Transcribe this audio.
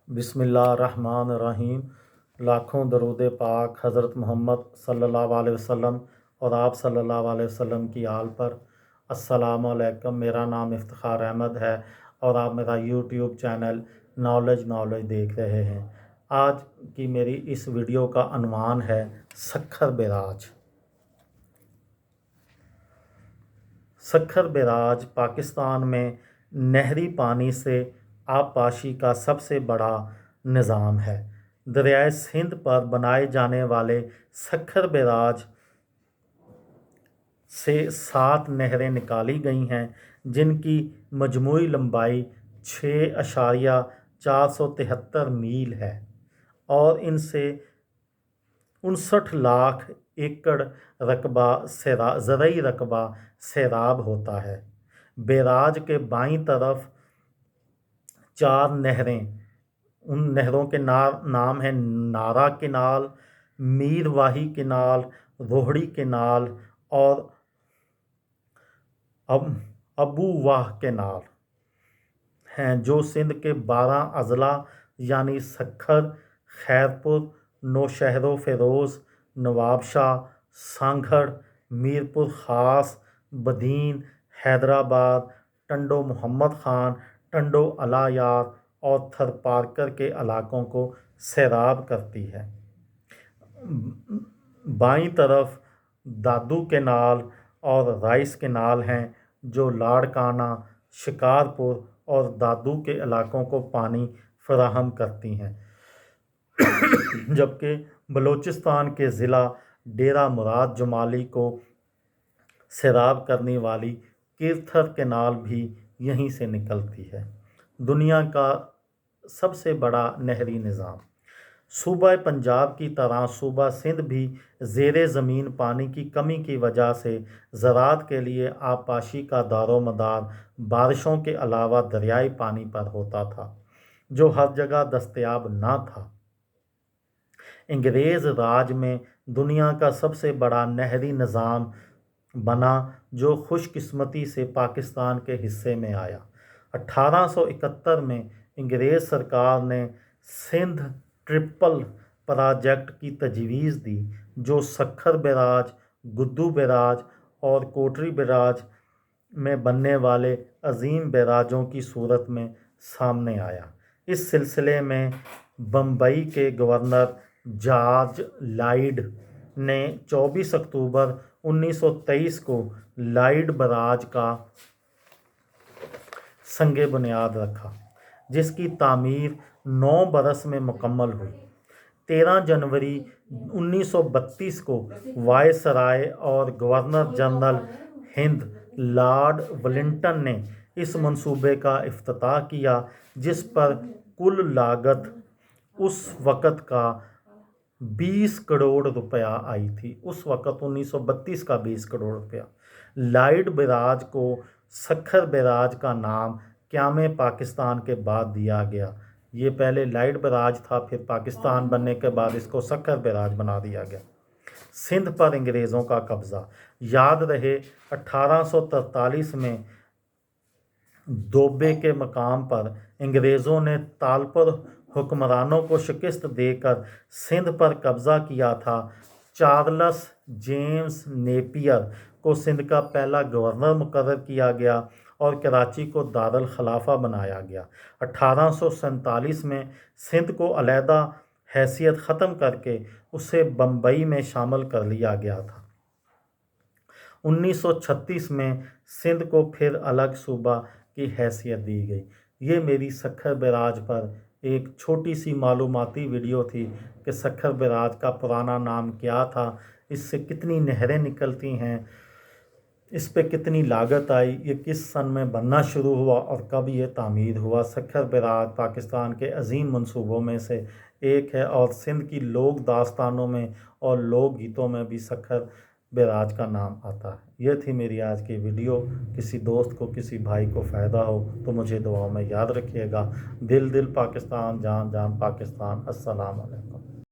बिस्मिल्लाहिर्रहमानिर्रहीम। लाखों दरूद पाक हज़रत मोहम्मद सल्लल्लाहु अलैहि वसल्लम और आप सल्लल्लाहु अलैहि वसल्लम की आल पर। अस्सलामु अलैकुम। मेरा नाम इफ्तिखार अहमद है और आप मेरा यूट्यूब चैनल नॉलेज देख रहे हैं। आज की मेरी इस वीडियो का अनवान है सखर बैराज। सखर बैराज पाकिस्तान में नहरी पानी से आबपाशी का सबसे बड़ा निज़ाम है। दरियाए सिंध पर बनाए जाने वाले सखर बैराज से 7 नहरें निकाली गई हैं, जिनकी मजमूई लंबाई 6.473 मील है और इनसे 59 लाख एकड़ रकबा ज़रई रकबा सैराब होता है। बैराज के बाईं तरफ 4 नहरें, उन नहरों के नाम हैं नारा केनाल, मीरवाही केनाल, रोहड़ी केनाल और अबूवाह केनाल हैं, जो सिंध के 12 अजला यानी सखर, खैरपुर, नौशहरो फेरोज़, नवाबशाह, सांगड़, मीरपुर ख़ास, बदीन, हैदराबाद, टंडो मोहम्मद ख़ान, टंडो अलायार और थरपारकर के इलाकों को सैराब करती है। बाईं तरफ दादू केनाल और राइस केनाल हैं, जो लाड़काना, शिकारपुर और दादू के इलाकों को पानी फराहम करती हैं, जबकि बलूचिस्तान के ज़िला डेरा मुराद जमाली को सैराब करने वाली किरथर केनाल भी यहीं से निकलती है। दुनिया का सबसे बड़ा नहरी निज़ाम। सूबा पंजाब की तरह सूबा सिंध भी ज़ेरे ज़मीन पानी की कमी की वजह से ज़राअत के लिए आबपाशी का दारोमदार बारिशों के अलावा दरियाई पानी पर होता था, जो हर जगह दस्तयाब ना था। अंग्रेज़ राज में दुनिया का सबसे बड़ा नहरी निज़ाम बना, जो खुशकिस्मती से पाकिस्तान के हिस्से में आया। 1871 में अंग्रेज़ सरकार ने सिंध ट्रिपल प्रोजेक्ट की तजवीज़ दी, जो सखर बैराज, गुद्दू बैराज और कोटरी बैराज में बनने वाले अजीम बैराजों की सूरत में सामने आया। इस सिलसिले में बम्बई के गवर्नर जॉर्ज लॉयड ने 24 अक्टूबर 1923 को लॉयड बैराज का संगे बुनियाद रखा, जिसकी तामीर 9 बरस में मुकम्मल हुई। 13 जनवरी 1932 को वायसराय और governor general Hind Lord Wellington ने इस मंसूबे का इफ्तिताह किया, जिस पर कुल लागत उस वक़्त का 20 करोड़ रुपया आई थी। उस वक़्त 1932 का 20 करोड़ रुपया। लॉयड बैराज को सखर बैराज का नाम क़याम पाकिस्तान के बाद दिया गया। ये पहले लॉयड बैराज था, फिर पाकिस्तान बनने के बाद इसको सखर बैराज बना दिया गया। सिंध पर अंग्रेज़ों का कब्ज़ा। याद रहे 1843 में दोबे के मकाम पर अंग्रेज़ों ने तालपुर हुक्मरानों को शिकस्त देकर सिंध पर कब्ज़ा किया था। चार्ल्स जेम्स नेपियर को सिंध का पहला गवर्नर मुकर्रर किया गया और कराची को दारुल खिलाफा बनाया गया। 1847 में सिंध को अलहदा हैसियत ख़त्म करके उसे बम्बई में शामिल कर लिया गया था। 1936 में सिंध को फिर अलग सूबा की हैसियत दी गई। ये मेरी सखर बैराज पर एक छोटी सी मालूमाती वीडियो थी कि सखर बैराज का पुराना नाम क्या था, इससे कितनी नहरें निकलती हैं, इस पे कितनी लागत आई, ये किस सन में बनना शुरू हुआ और कब ये तामीर हुआ। सखर बैराज पाकिस्तान के अजीम मंसूबों में से एक है और सिंध की लोक दास्तानों में और लोक गीतों में भी सखर बैराज का नाम आता है। यह थी मेरी आज की वीडियो। किसी दोस्त को, किसी भाई को फ़ायदा हो तो मुझे दुआओं में याद रखिएगा। दिल दिल पाकिस्तान, जान जान पाकिस्तान। अस्सलाम वालेकुम।